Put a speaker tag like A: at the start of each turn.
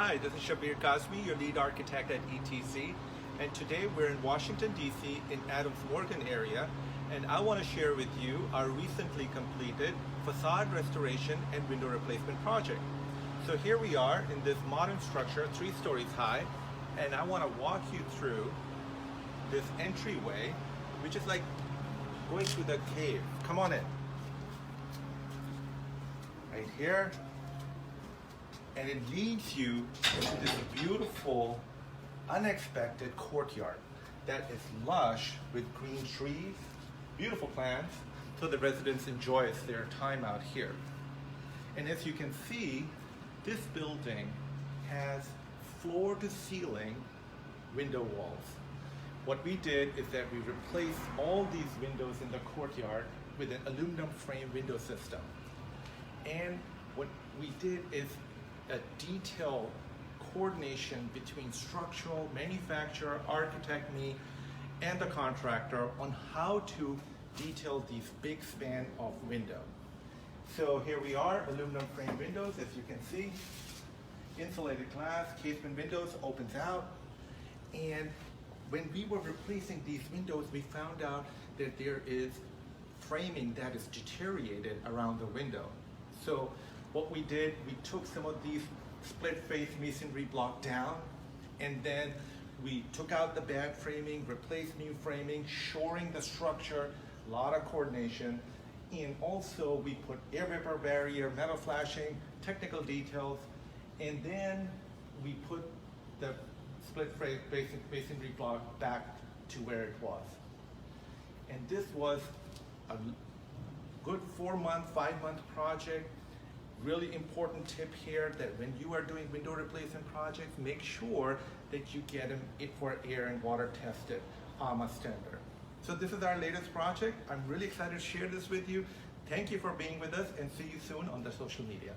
A: Hi, this is Shabbir, your lead architect at ETC, and today we're in Washington, D.C. in Adams Morgan area, and I want to share with you our recently completed facade restoration and window replacement project. So here we are in this modern structure, 3 stories high, and I want to walk you through this entryway, which is like going through the cave. Come on in. Right here. And it leads you to this beautiful, unexpected courtyard that is lush with green trees, beautiful plants, so the residents enjoy their time out here. And as you can see, this building has floor-to-ceiling window walls. What we did is that we replaced all these windows in the courtyard with an aluminum frame window system. And what we did is a detailed coordination between structural, manufacturer, architect, me, and the contractor on how to detail these big span of window. So here we are, aluminum frame windows, as you can see. Insulated glass, casement windows, opens out. And when we were replacing these windows, we found out that there is framing that is deteriorated around the window. So what we did, we took some of these split face masonry block down, and then we took out the bad framing, replaced new framing, shoring the structure, a lot of coordination, and also we put air vapor barrier, metal flashing, technical details, and then we put the split face masonry block back to where it was. And this was a good 4-month, 5-month project. Really important tip here that when you are doing window replacement projects, make sure that you get them for air and water tested AMA standard. So this is our latest project. I'm really excited to share this with you. Thank you for being with us, and see you soon on the social media.